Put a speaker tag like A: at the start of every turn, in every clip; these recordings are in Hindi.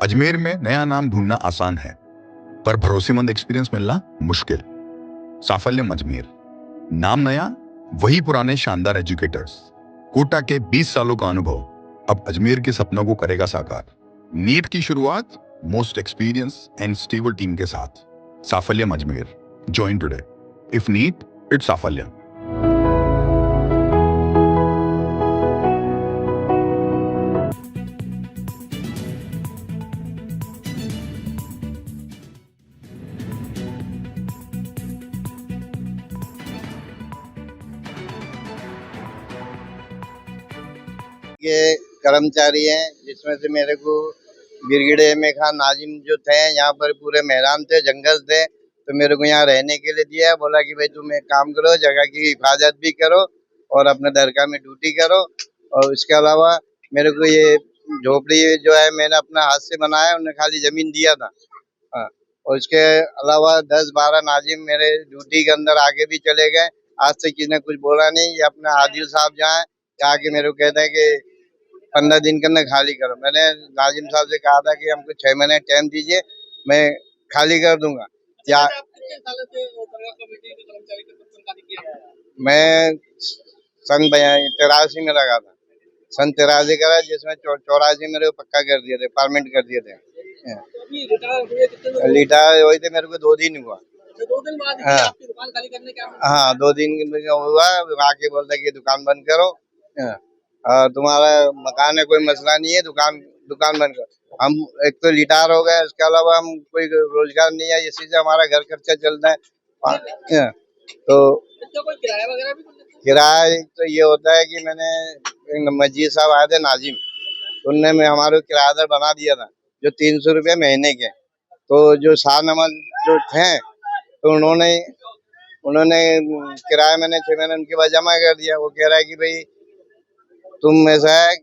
A: अजमेर में नया नाम ढूंढना आसान है, पर भरोसेमंद एक्सपीरियंस मिलना मुश्किल। साफल्यम अजमेर, नाम नया, वही पुराने शानदार एजुकेटर्स। कोटा के 20 सालों का अनुभव अब अजमेर के सपनों को करेगा साकार। नीट की शुरुआत most experience and stable team के साथ। Safalyam Ajmer, join today. If NEET, it's Safalyam.
B: ये कर्मचारी हैं, जिसमें से मेरे को ब्रिगेडियर में खान नाजिम जो थे, यहाँ पर पूरे मैदान थे, जंगल थे, तो मेरे को यहाँ रहने के लिए दिया। बोला कि भाई तुम एक काम करो, जगह की हिफाजत भी करो और अपने दरगाह में ड्यूटी करो। और इसके अलावा मेरे को ये झोपड़ी जो है मैंने अपना हाथ से बनाया, उन्हें खाली जमीन दिया था। हाँ, और इसके अलावा 10-12 नाजिम मेरे ड्यूटी के अंदर आगे भी चले गए। आज तक किसी ने कुछ बोला नहीं। ये अपना आदिल साहब जहाँ आके मेरे को कहते हैं कि 15 दिन के अंदर खाली करो। मैंने नाजिम साहब से कहा था कि हमको 6 महीने टाइम दीजिए, मैं खाली कर दूंगा। या मैं सन 83 में लगा था, सन 83 करा, जिसमें 84 मेरे को पक्का कर दिए थे, परमानेंट कर दिए थे। रिटायर हुई थे मेरे को 2 दिन हुआ।
C: 2 दिन बाद
B: हाँ,
C: आपकी दुकान खाली करने के
B: हाँ 2 दिन हुआ। आके बोलता कि दुकान बंद करो, तुम्हारा मकान है, कोई मसला नहीं है, दुकान बंद करो। हम एक तो रिटायर हो गए, इसके अलावा हम कोई रोजगार नहीं है, इसी से हमारा घर खर्चा चलता है। तो
C: कोई किराया वगैरह भी
B: किराया तो ये होता है कि मैंने मस्जिद साहब आए थे नाजिम, उनने में हमारे किराएदार बना दिया था, जो 300 रुपये महीने के। तो जो शाह नमल जो थे, तो उन्होंने किराया मैंने 6 महीने उनके पास जमा कर दिया। वो कह रहा है कि भाई तुम ऐसा है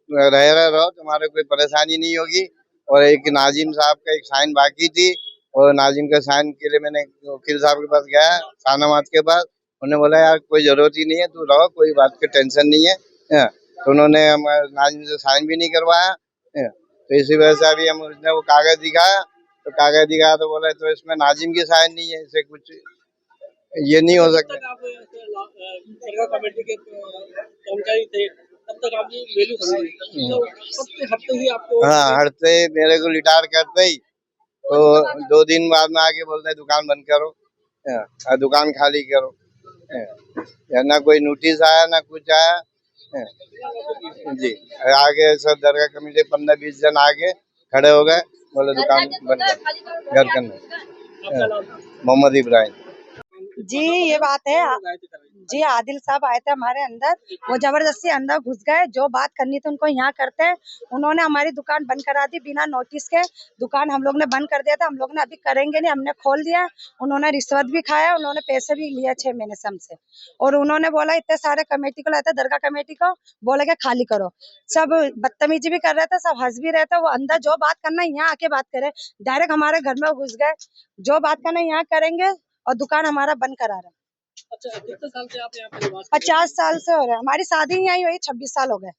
B: रहो, तुम्हारे कोई परेशानी नहीं होगी। और एक नाजिम साहब का एक साइन बाकी थी, और नाजिम का साइन के लिए मैंने वकील साहब के पास गया, शाहनवाज के पास। उन्होंने बोला यार कोई जरूरत ही नहीं है, तू रहो, कोई बात की टेंशन नहीं है। तो उन्होंने नाजिम से साइन भी नहीं करवाया। तो इसी वजह से अभी हम उसने वो कागज दिखाया, तो बोला तो इसमें नाजिम की साइन नहीं है, इसे कुछ ये नहीं हो सकता।
C: कमेटी के कर्मचारी थे, तब तक आपकी वैल्यू समझी, तो सबसे हटते ही आपको
B: हटते मेरे को रिटायर करते ही, तो 2 दिन बाद में आके बोलते दुकान बंद करो, दुकान खाली करो। या ना कोई नोटिस आया ना कुछ आया। जी, आगे सब दरगाह कमेटी 15-20 जन आगे खड़े हो गए, बोले दुकान बंद कर, घर करना। मोहम्मद इब्राहिम
D: जी, ये बात है। जी, आदिल साहब आए थे हमारे अंदर, वो जबरदस्ती अंदर घुस गए। जो बात करनी थी उनको यहाँ करते हैं। उन्होंने हमारी दुकान बंद करा दी बिना नोटिस के। दुकान हम लोग ने बंद कर दिया था, हम लोग ने अभी करेंगे नहीं, हमने खोल दिया। उन्होंने रिश्वत भी खाया, उन्होंने पैसे भी लिए 6 महीने से हमसे। और उन्होंने बोला इतने सारे कमेटी को लाते, दरगाह कमेटी को बोले के खाली करो। सब बदतमीजी भी कर रहे थे, सब हंस भी रहे थे। वो अंदर जो बात करना है यहाँ आके बात करे, डायरेक्ट हमारे घर में घुस गए। जो बात करना है यहाँ करेंगे, और दुकान हमारा बंद करा रहे।
C: अच्छा, कितने साल से आप यहाँ पे निवास
D: 50 साल से हो रहे। हमारी शादी यहीं हुई, 26 साल हो गए।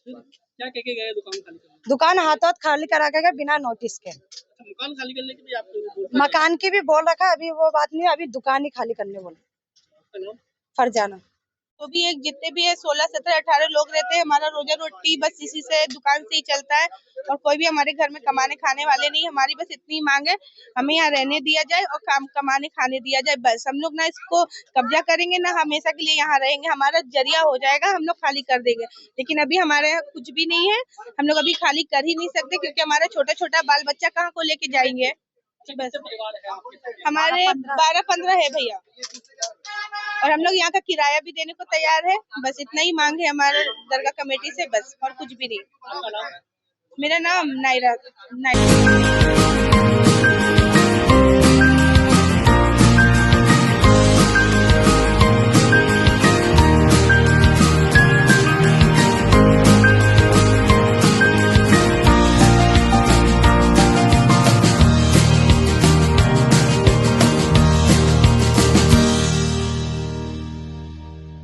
C: क्या कह के गए दुकान खाली करने?
D: दुकान हाथों खाली करा के गए बिना नोटिस के।
C: अच्छा, मकान खाली करने के लिए आपको
D: मकान की भी बोल रखा, अभी वो बात नहीं, अभी दुकान ही खाली करने बोले। फरजाना
E: तो भी एक जितने भी है 16, 17, 18 लोग रहते हैं। हमारा रोजा रोटी बस इसी से दुकान से ही चलता है, और कोई भी हमारे घर में कमाने खाने वाले नहीं। हमारी बस इतनी मांग है, हमें यहाँ रहने दिया जाए और काम कमाने खाने दिया जाए। बस हम लोग ना इसको कब्जा करेंगे ना हमेशा के लिए यहाँ रहेंगे। हमारा जरिया हो जाएगा, हम लोग खाली कर देंगे। लेकिन अभी हमारे यहाँ कुछ भी नहीं है, हम लोग अभी खाली कर ही नहीं सकते, क्योंकि हमारा छोटा छोटा बाल बच्चा कहाँ को लेके जाएंगे। बस हमारे 12-15 है भैया, और हम लोग यहाँ का किराया भी देने को तैयार है। बस इतना ही मांग है हमारे दरगाह कमेटी से, बस और कुछ भी नहीं। मेरा नाम नायरा।